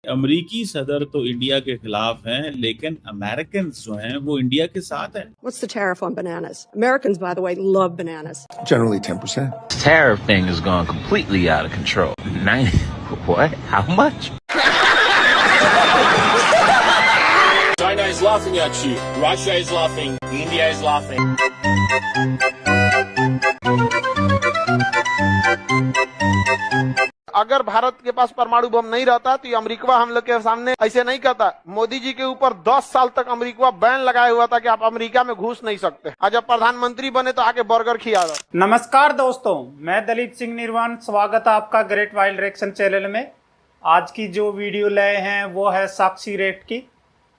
अमरीकी सदर तो इंडिया के खिलाफ हैं, लेकिन अमेरिकन जो हैं वो इंडिया के साथ हैं। What's the tariff on bananas? Americans, by the way, love bananas. Generally 10%. This tariff thing has gone completely out of control. 90, what? How much? China is laughing at you. Russia is laughing. India is laughing. अगर भारत के पास परमाणु बम नहीं रहता तो America हम लोग के सामने ऐसे नहीं करता। मोदी जी के ऊपर 10 साल तक अमेरिका बैन लगाया हुआ था कि आप अमेरिका में घुस नहीं सकते। आज जब प्रधानमंत्री बने तो आके बर्गर खिया दो। नमस्कार दोस्तों, मैं दलीप सिंह निर्वाण, स्वागत है आपका ग्रेट वाइल्ड रिएक्शन चैनल में। आज की जो वीडियो लाए हैं वो है साक्षी रेट की।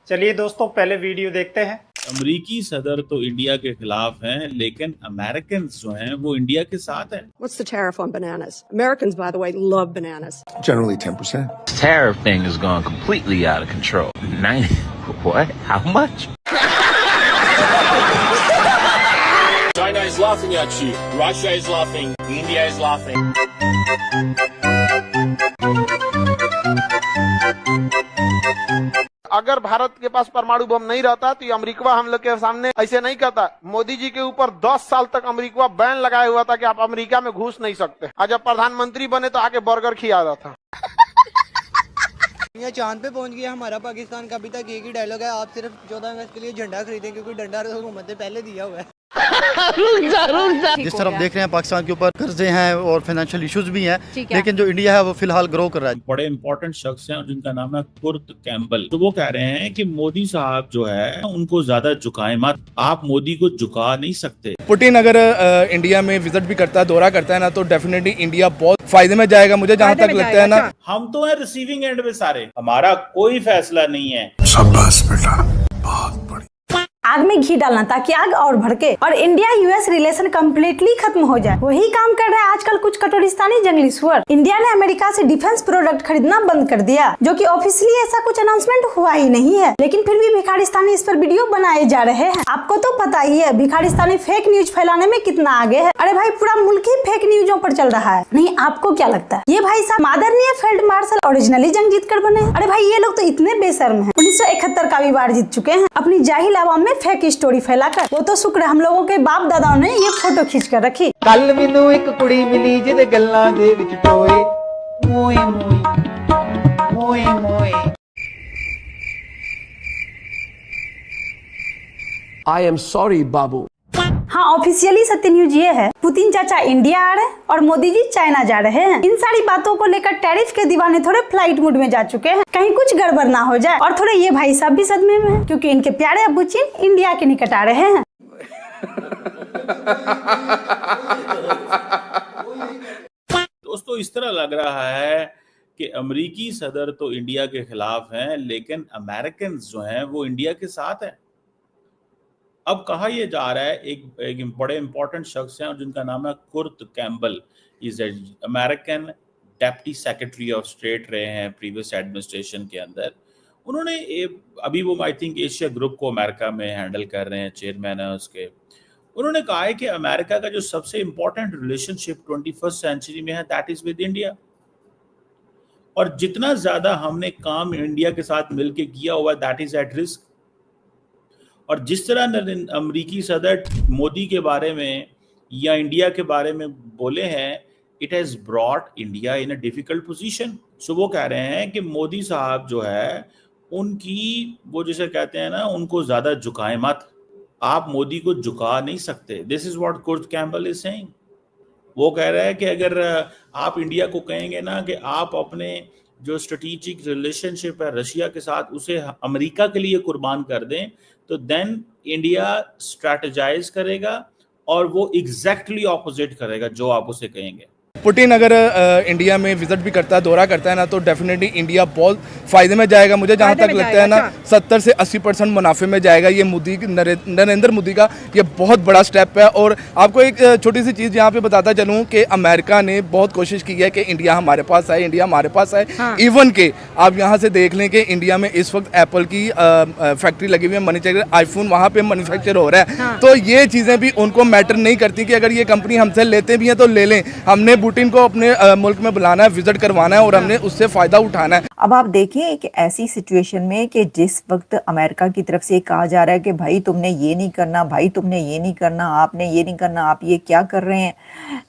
चलिए दोस्तों, पहले वीडियो देखते हैं। अमरीकी सदर तो इंडिया के खिलाफ हैं, लेकिन अमेरिकन जो हैं वो इंडिया के साथ हैं। What's the tariff on bananas? Americans, by the way, love bananas. Generally 10%. This tariff thing has gone completely out of control. 90, what? How much? China is laughing at you. Russia is laughing. India is laughing. अगर भारत के पास परमाणु बम नहीं रहता तो America हम लोग के सामने ऐसे नहीं करता। मोदी जी के ऊपर 10 साल तक अमेरिका बैन लगाया हुआ था कि आप अमेरिका में घुस नहीं सकते। आज जब प्रधानमंत्री बने तो आके बर्गर खिया रहा था। यहाँ चांद पे पहुंच गया हमारा पाकिस्तान का। अभी तक एक ही डायलॉग है, आप सिर्फ 14 अगस्त के लिए झंडा खरीदें क्योंकि डंडा तो हुकूमत ने पहले दिया हुआ है। जिस तरफ देख रहे हैं पाकिस्तान के ऊपर कर्जे हैं और फाइनेंशियल इश्यूज भी हैं, लेकिन जो इंडिया है वो फिलहाल ग्रो कर रहा है। बड़े इंपॉर्टेंट शख्स हैं जिनका नाम है कुर्ट कैम्पबेल। तो वो कह रहे हैं कि मोदी साहब जो है उनको ज्यादा झुकाए मत, आप मोदी को झुका नहीं सकते। पुतिन अगर इंडिया में विजिट भी करता है, दौरा करता है ना, तो डेफिनेटली इंडिया बहुत फायदे में जाएगा। मुझे जहाँ तक लगता है ना, हम तो है रिसीविंग एंड में सारे, हमारा कोई फैसला नहीं है। शाबाश बेटा, बहुत बढ़िया। आग में घी डालना ताकि आग और भड़के और इंडिया यूएस रिलेशन कम्प्लीटली खत्म हो जाए, वही काम कर रहा है आजकल कुछ कटोरिस्तानी जंगली सुअर। इंडिया ने अमेरिका से डिफेंस प्रोडक्ट खरीदना बंद कर दिया, जो कि ऑफिशियली ऐसा कुछ अनाउंसमेंट हुआ ही नहीं है, लेकिन फिर भी भिखारिस्तानी इस पर वीडियो बनाए जा रहे हैं। आपको तो पता ही है भिखारिस्तानी फेक न्यूज फैलाने में कितना आगे है। अरे भाई, पूरा मुल्क ही फेक न्यूजों पर चल रहा है। नहीं, आपको क्या लगता है ये भाई साहब आदरणीय फील्ड मार्शल ओरिजिनली जंग जीत कर बने? अरे भाई, ये लोग तो इतने बेशर्म हैं, 1971 का भी वार जीत चुके हैं अपनी जाहिल आवाम में फेक स्टोरी फैलाकर। वो तो शुक्र हम लोगों के बाप दादाओं ने ये फोटो खींच कर रखी। कल मैनू एक कुड़ी मिली जिहदे गल्लां दे विच टोए मोए मोए मोए मोए। I am sorry बाबू। हाँ, ऑफिशियली सत्य न्यूज ये है, पुतिन चाचा इंडिया आ रहे हैं और मोदी जी चाइना जा रहे हैं। इन सारी बातों को लेकर टैरिफ के दीवाने थोड़े फ्लाइट मूड में जा चुके हैं, कहीं कुछ गड़बड़ ना हो जाए। और थोड़े ये भाई साहब भी सदमे में हैं, क्योंकि इनके प्यारे अब्बू चीन इंडिया के निकट आ रहे हैं। दोस्तों, इस तरह लग रहा है कि अमरीकी सदर तो इंडिया के खिलाफ हैं, लेकिन अमेरिकन जो हैं वो इंडिया के साथ हैं। अब कहा यह जा रहा है, एक बड़े इंपॉर्टेंट शख्स हैं और जिनका नाम है Kurt Campbell. Is American deputy secretary of state रहे हैं प्रीवियस एडमिनिस्ट्रेशन के अंदर। उन्होंने अभी वो आई थिंक एशिया ग्रुप को अमेरिका में हैंडल कर रहे हैं, चेयरमैन है उसके। उन्होंने कहा है कि अमेरिका का जो सबसे इंपॉर्टेंट रिलेशनशिप 21st सेंचुरी में है, दैट इज विद इंडिया। और जितना ज्यादा हमने काम इंडिया के साथ मिलकर किया हुआ, दैट इज एट रिस्क। और जिस तरह अमरीकी सदर मोदी के बारे में या इंडिया के बारे में बोले हैं, it has brought India in a difficult position. So वो कह रहे हैं कि मोदी साहब जो है उनकी, वो जैसे कहते हैं ना, उनको ज्यादा झुकाए मत, आप मोदी को झुका नहीं सकते। This is what Kurt Campbell is saying. वो कह रहा है कि अगर आप इंडिया को कहेंगे ना कि आप अपने जो स्ट्रेटेजिक रिलेशनशिप है रशिया के साथ, उसे अमेरिका के लिए कुर्बान कर दें, तो देन इंडिया स्ट्रैटेजाइज करेगा और वो एग्जैक्टली ऑपोजिट करेगा जो आप उसे कहेंगे। पुतिन अगर इंडिया में विजिट भी करता है, दौरा करता है ना, तो डेफिनेटली इंडिया बहुत फायदे में जाएगा। मुझे जहाँ तक लगता है ना, 70 से 80% मुनाफे में जाएगा। ये मोदी, नरेंद्र मोदी का ये बहुत बड़ा स्टेप है। और आपको एक छोटी सी चीज़ यहाँ पे बताता चलूँ कि अमेरिका ने बहुत कोशिश की है कि इंडिया हमारे पास आए, इंडिया हमारे पास आए। इवन के आप यहाँ से देख लें कि इंडिया में इस वक्त एप्पल की फैक्ट्री लगी हुई है, मैन्युफैक्चर आईफोन वहाँ पे मैन्युफैक्चर हो रहा है। तो ये चीज़ें भी उनको मैटर नहीं करती कि अगर ये कंपनी हमसे लेते भी हैं तो ले लें, हमने पुतिन को अपने मुल्क में बुलाना है, विजिट करवाना है और हमने उससे फ़ायदा उठाना है। अब आप देखें कि ऐसी सिचुएशन में कि जिस वक्त अमेरिका की तरफ से कहा जा रहा है कि भाई तुमने ये नहीं करना, भाई तुमने ये नहीं करना, आपने ये नहीं करना, आप ये क्या कर रहे हैं,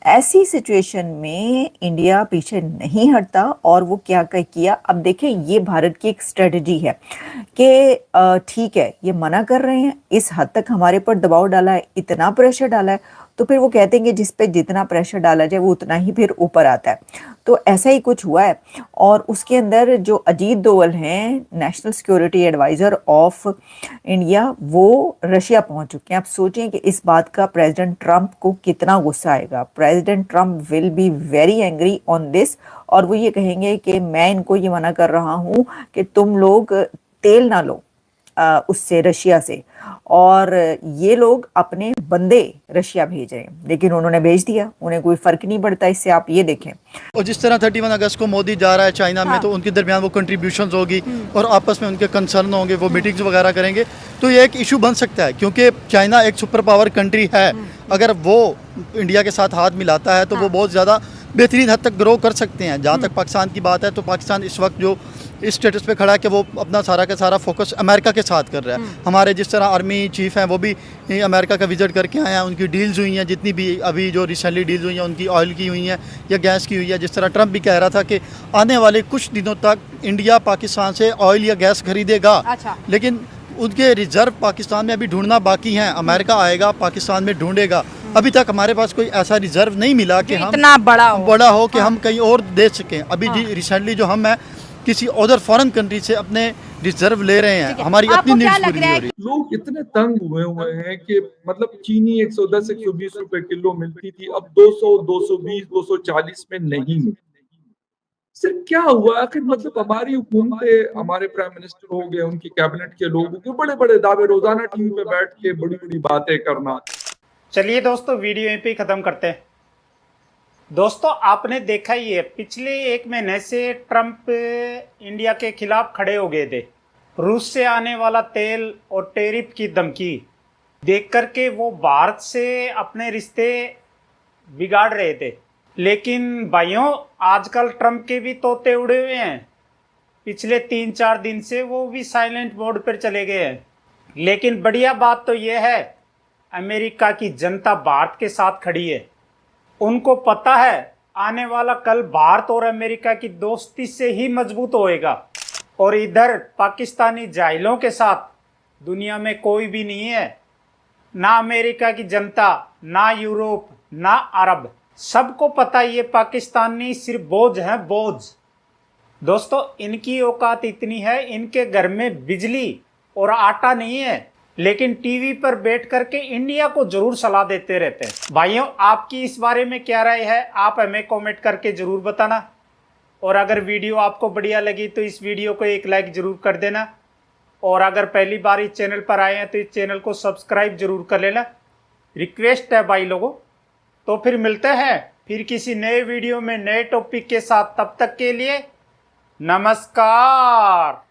ऐसी सिचुएशन में इंडिया पीछे नहीं हटता और वो क्या किया। अब देखें ये भारत की एक स्ट्रेटजी है कि ठीक है ये मना कर रहे हैं, इस हद तक हमारे पर दबाव डाला है, इतना प्रेशर डाला है, तो फिर वो कहते हैं कि जिस पे जितना प्रेशर डाला जाए वो उतना ही फिर ऊपर आता है। तो ऐसा ही कुछ हुआ है। और उसके अंदर जो अजीत डोवल हैं, national security adviser of India, वो रशिया पहुंच चुके हैं। आप सोचें कि इस बात का प्रेसिडेंट ट्रंप को कितना गुस्सा आएगा। President Trump will be very angry on this, और वो ये कहेंगे कि मैं इनको ये मना कर रहा हूँ कि तुम लोग तेल ना लो उससे, रशिया से, और ये लोग अपने बंदे रशिया भेज रहे हैं, लेकिन उन्होंने भेज दिया, उन्हें कोई फर्क नहीं पड़ता इससे। आप ये देखें। और जिस तरह 31 अगस्त को मोदी जा रहा है चाइना में, तो उनके दरमियान वो कंट्रीब्यूशंस होगी और आपस में उनके कंसर्न होंगे, वो मीटिंग्स वगैरह करेंगे, तो ये एक इशू बन सकता है, क्योंकि चाइना एक सुपर पावर कंट्री है। अगर वो इंडिया के साथ हाथ मिलाता है तो वो बहुत ज़्यादा बेहतरीन हद तक ग्रो कर सकते हैं। जहाँ तक पाकिस्तान की बात है, तो पाकिस्तान इस वक्त जो इस स्टेटस पे खड़ा है कि वो अपना सारा का सारा फोकस अमेरिका के साथ कर रहा है। हमारे जिस तरह आर्मी चीफ हैं वो भी अमेरिका का विजिट करके आए हैं, उनकी डील्स हुई हैं, जितनी भी अभी जो रिसेंटली डील्स हुई हैं उनकी ऑयल की हुई हैं या गैस की हुई है। जिस तरह ट्रंप भी कह रहा था कि आने वाले कुछ दिनों तक इंडिया पाकिस्तान से ऑयल या गैस खरीदेगा। लेकिन उनके रिजर्व पाकिस्तान में अभी ढूंढना बाकी हैं। अमेरिका आएगा, पाकिस्तान में ढूंढेगा। अभी तक हमारे पास कोई ऐसा रिजर्व नहीं मिला कि हम इतना बड़ा हो कि हम कहीं और दे सकें। अभी रिसेंटली जो हम हैं किसी अदर फॉरेन कंट्री से अपने रिजर्व ले रहे हैं, हमारी अपनी नीड्स पूरी हो रही है। लोग इतने तंग हुए हैं कि मतलब चीनी 110-120 रुपए किलो मिलती थी, अब 200, 220, 240 में नहीं मिलती। सिर्फ क्या हुआ आखिर? मतलब हमारी हुकूमतें, हमारे प्राइम मिनिस्टर हो गए, उनकी कैबिनेट के लोग हो गए, बड़े बड़े दावे, रोजाना टीवी पे बैठ के बड़ी बड़ी बातें करना। चलिए दोस्तों, वीडियो यहीं पे खत्म करते हैं। दोस्तों आपने देखा ही है, पिछले 1 महीने से ट्रंप इंडिया के खिलाफ खड़े हो गए थे। रूस से आने वाला तेल और टैरिफ की धमकी देख करके वो भारत से अपने रिश्ते बिगाड़ रहे थे। लेकिन भाइयों, आजकल ट्रंप के भी तोते उड़े हुए हैं। पिछले 3-4 दिन से वो भी साइलेंट मोड पर चले गए हैं। लेकिन बढ़िया बात तो ये है, अमेरिका की जनता भारत के साथ खड़ी है। उनको पता है आने वाला कल भारत और अमेरिका की दोस्ती से ही मजबूत होएगा, और इधर पाकिस्तानी जाहिलों के साथ दुनिया में कोई भी नहीं है। ना अमेरिका की जनता, ना यूरोप, ना अरब, सबको पता ये पाकिस्तानी सिर्फ बोझ हैं, बोझ। दोस्तों इनकी औकात इतनी है, इनके घर में बिजली और आटा नहीं है, लेकिन टीवी पर बैठ करके इंडिया को जरूर सलाह देते रहते हैं। भाइयों, आपकी इस बारे में क्या राय है, आप हमें कमेंट करके जरूर बताना। और अगर वीडियो आपको बढ़िया लगी तो इस वीडियो को एक लाइक जरूर कर देना। और अगर पहली बार इस चैनल पर आए हैं तो इस चैनल को सब्सक्राइब जरूर कर लेना, रिक्वेस्ट है भाई लोगों। तो फिर मिलते हैं फिर किसी नए वीडियो में नए टॉपिक के साथ। तब तक के लिए नमस्कार।